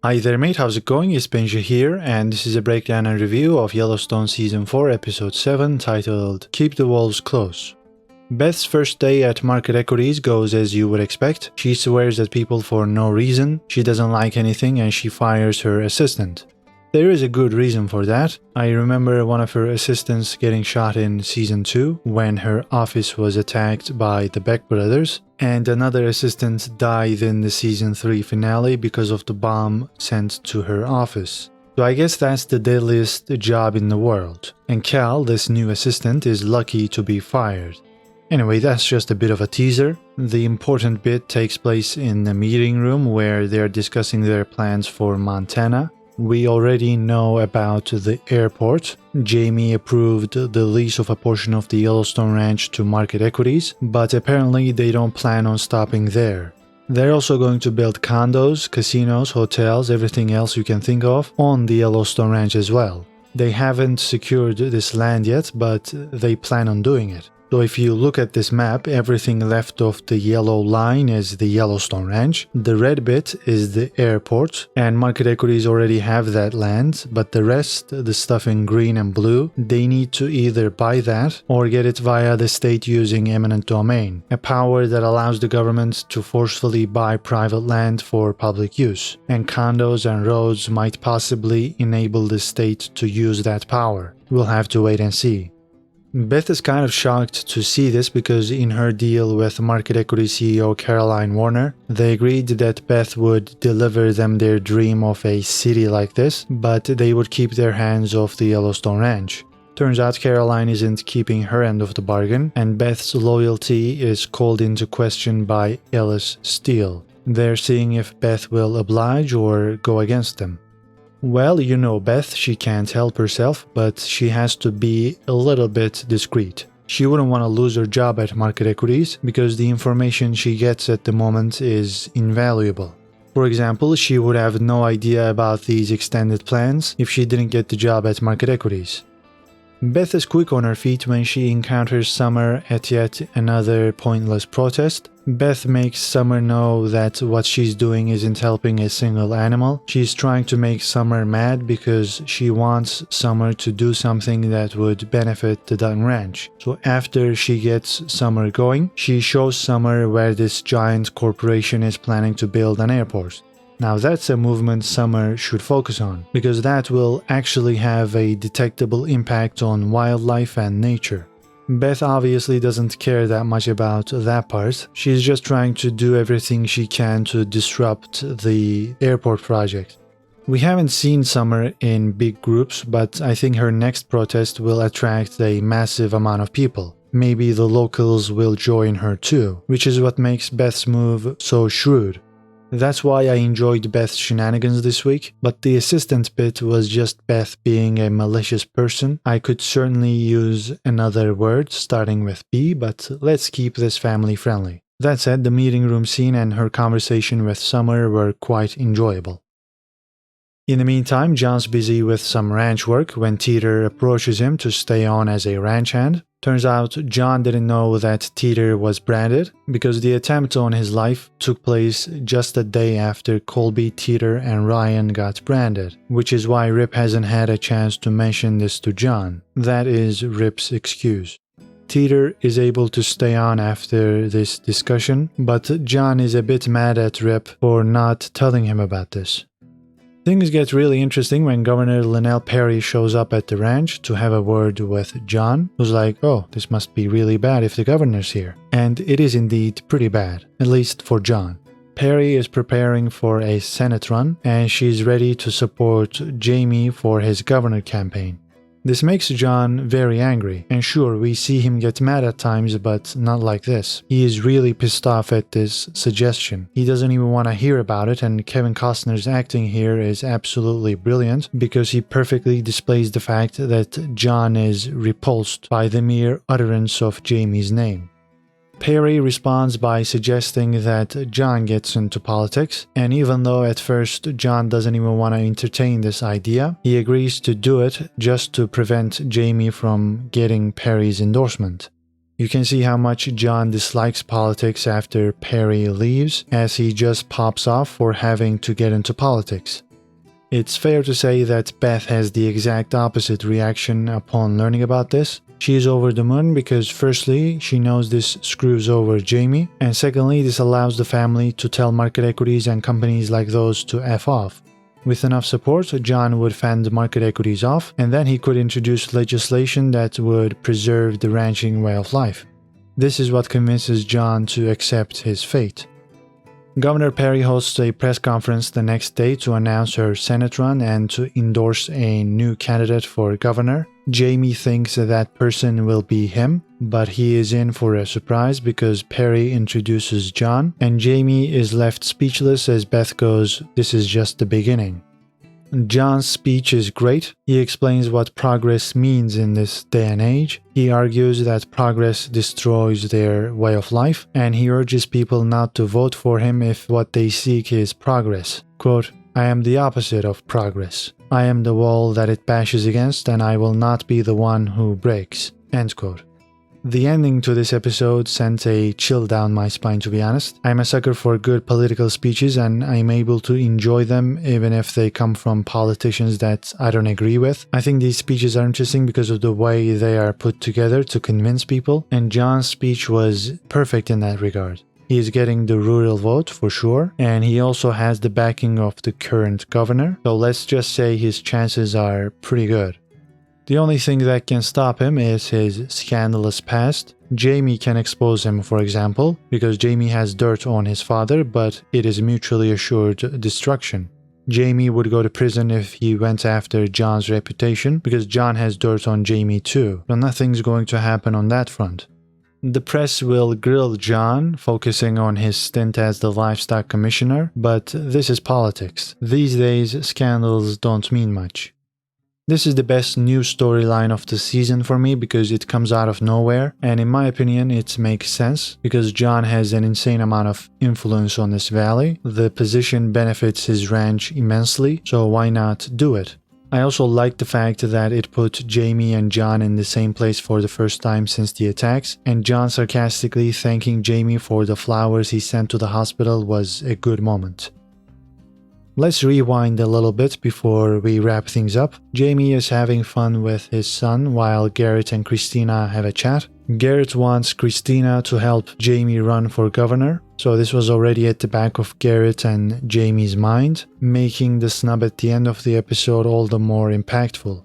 Hi there mate, how's it going? It's Benji here, and this is a breakdown and review of Yellowstone Season 4 Episode 7 titled Keep the Wolves Close. Beth's first day at Market Equities goes as you would expect. She swears at people for no reason, she doesn't like anything, and she fires her assistant. There is a good reason for that. I remember one of her assistants getting shot in Season 2 when her office was attacked by the Beck brothers, and another assistant died in the Season 3 finale because of the bomb sent to her office. So I guess that's the deadliest job in the world, and Cal, this new assistant, is lucky to be fired. Anyway, that's just a bit of a teaser. The important bit takes place in the meeting room where they're discussing their plans for Montana. We already know about the airport. Jamie approved the lease of a portion of the Yellowstone ranch to Market Equities, but apparently they don't plan on stopping there. They're also going to build condos, casinos, hotels, everything else you can think of on the Yellowstone ranch as well. They haven't secured this land yet, but they plan on doing it. So if you look at this map, everything left of the yellow line is the Yellowstone Ranch, the red bit is the airport, and Market Equities already have that land, but the rest, the stuff in green and blue, they need to either buy that or get it via the state using eminent domain, a power that allows the government to forcefully buy private land for public use, and condos and roads might possibly enable the state to use that power. We'll have to wait and see. Beth is kind of shocked to see this because in her deal with Market Equity CEO Caroline Warner, they agreed that Beth would deliver them their dream of a city like this, but they would keep their hands off the Yellowstone Ranch. Turns out Caroline isn't keeping her end of the bargain, and Beth's loyalty is called into question by Ellis Steele. They're seeing if Beth will oblige or go against them. Well, you know Beth, she can't help herself, but she has to be a little bit discreet. She wouldn't want to lose her job at Market Equities because the information she gets at the moment is invaluable. For example, she would have no idea about these extended plans if she didn't get the job at Market Equities. Beth is quick on her feet when she encounters Summer at yet another pointless protest. Beth makes Summer know that what she's doing isn't helping a single animal. She's trying to make Summer mad because she wants Summer to do something that would benefit the Dutton Ranch. So after she gets Summer going, she shows Summer where this giant corporation is planning to build an airport. Now that's a movement Summer should focus on, because that will actually have a detectable impact on wildlife and nature. Beth obviously doesn't care that much about that part. She's just trying to do everything she can to disrupt the airport project. We haven't seen Summer in big groups, but I think her next protest will attract a massive amount of people. Maybe the locals will join her too, which is what makes Beth's move so shrewd. That's why I enjoyed Beth's shenanigans this week, but the assistant bit was just Beth being a malicious person. I could certainly use another word starting with B, but let's keep this family friendly. That said, the meeting room scene and her conversation with Summer were quite enjoyable. In the meantime, John's busy with some ranch work when Teeter approaches him to stay on as a ranch hand. Turns out John didn't know that Teeter was branded because the attempt on his life took place just a day after Colby, Teeter, and Ryan got branded, which is why Rip hasn't had a chance to mention this to John. That is Rip's excuse. Teeter is able to stay on after this discussion, but John is a bit mad at Rip for not telling him about this. Things get really interesting when Governor Linnell Perry shows up at the ranch to have a word with John, who's like, oh, this must be really bad if the governor's here. And it is indeed pretty bad, at least for John. Perry is preparing for a Senate run, and she's ready to support Jamie for his governor campaign. This makes John very angry, and sure, we see him get mad at times, but not like this. He is really pissed off at this suggestion. He doesn't even want to hear about it, and Kevin Costner's acting here is absolutely brilliant because he perfectly displays the fact that John is repulsed by the mere utterance of Jamie's name. Perry responds by suggesting that John gets into politics, and even though at first John doesn't even want to entertain this idea, he agrees to do it just to prevent Jamie from getting Perry's endorsement. You can see how much John dislikes politics after Perry leaves, as he just pops off for having to get into politics. It's fair to say that Beth has the exact opposite reaction upon learning about this. She is over the moon because firstly, she knows this screws over Jamie, and secondly, this allows the family to tell market equities and companies like those to F off. With enough support, John would fend market equities off, and then he could introduce legislation that would preserve the ranching way of life. This is what convinces John to accept his fate. Governor Perry hosts a press conference the next day to announce her Senate run and to endorse a new candidate for governor. Jamie thinks that person will be him, but he is in for a surprise because Perry introduces John, and Jamie is left speechless as Beth goes, "This is just the beginning." John's speech is great. He explains what progress means in this day and age. He argues that progress destroys their way of life, and he urges people not to vote for him if what they seek is progress. Quote, "I am the opposite of progress. I am the wall that it bashes against, and I will not be the one who breaks." End quote. The ending to this episode sent a chill down my spine, to be honest. I'm a sucker for good political speeches and I'm able to enjoy them even if they come from politicians that I don't agree with. I think these speeches are interesting because of the way they are put together to convince people, and John's speech was perfect in that regard. He is getting the rural vote for sure, and he also has the backing of the current governor, so let's just say his chances are pretty good. The only thing that can stop him is his scandalous past. Jamie can expose him, for example, because Jamie has dirt on his father, but it is mutually assured destruction. Jamie would go to prison if he went after John's reputation, because John has dirt on Jamie too, so nothing's going to happen on that front. The press will grill John, focusing on his stint as the livestock commissioner, but this is politics. These days, scandals don't mean much. This is the best new storyline of the season for me because it comes out of nowhere, and in my opinion it makes sense because John has an insane amount of influence on this valley. The position benefits his ranch immensely, so why not do it? I also like the fact that it put Jamie and John in the same place for the first time since the attacks, and John sarcastically thanking Jamie for the flowers he sent to the hospital was a good moment. Let's rewind a little bit before we wrap things up. Jamie is having fun with his son while Garrett and Christina have a chat. Garrett wants Christina to help Jamie run for governor, so this was already at the back of Garrett and Jamie's mind, making the snub at the end of the episode all the more impactful.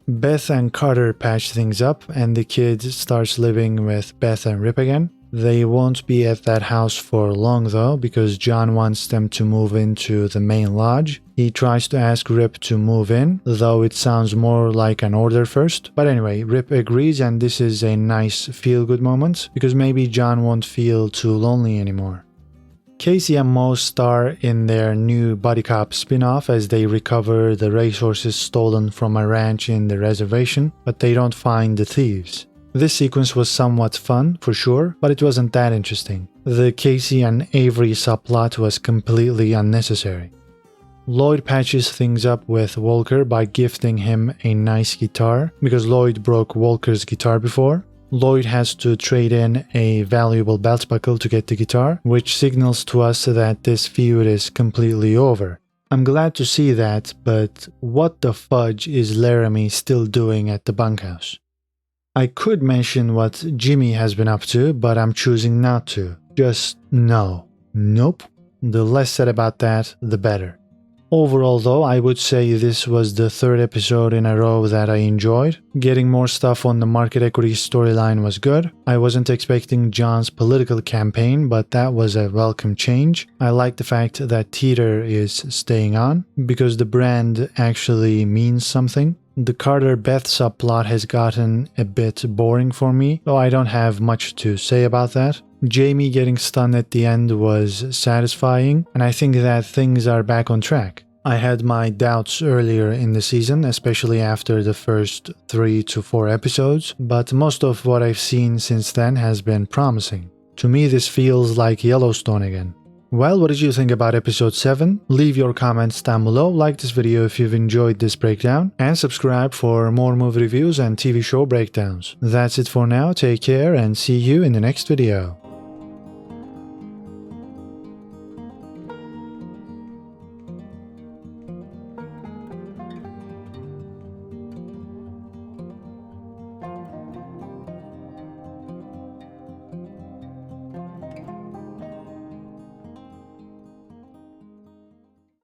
Beth and Carter patch things up, and the kid starts living with Beth and Rip again. They won't be at that house for long though, because John wants them to move into the main lodge. He tries to ask Rip to move in, though it sounds more like an order first. But anyway, Rip agrees, and this is a nice feel-good moment, because maybe John won't feel too lonely anymore. Casey and Mo star in their new Buddy Cop spin-off as they recover the racehorses stolen from a ranch in the reservation, but they don't find the thieves. This sequence was somewhat fun, for sure, but it wasn't that interesting. The Casey and Avery subplot was completely unnecessary. Lloyd patches things up with Walker by gifting him a nice guitar, because Lloyd broke Walker's guitar before. Lloyd has to trade in a valuable belt buckle to get the guitar, which signals to us that this feud is completely over. I'm glad to see that, but what the fudge is Laramie still doing at the bunkhouse? I could mention what Jimmy has been up to, but I'm choosing not to. Just no. Nope. The less said about that, the better. Overall though, I would say this was the third episode in a row that I enjoyed. Getting more stuff on the market equity storyline was good. I wasn't expecting John's political campaign, but that was a welcome change. I like the fact that Teeter is staying on, because the brand actually means something. The Carter-Beth subplot has gotten a bit boring for me, though I don't have much to say about that. Jamie getting stunned at the end was satisfying, and I think that things are back on track. I had my doubts earlier in the season, especially after the first 3 to 4 episodes, but most of what I've seen since then has been promising. To me, this feels like Yellowstone again. Well, what did you think about episode 7? Leave your comments down below, like this video if you've enjoyed this breakdown, and subscribe for more movie reviews and TV show breakdowns. That's it for now, take care and see you in the next video.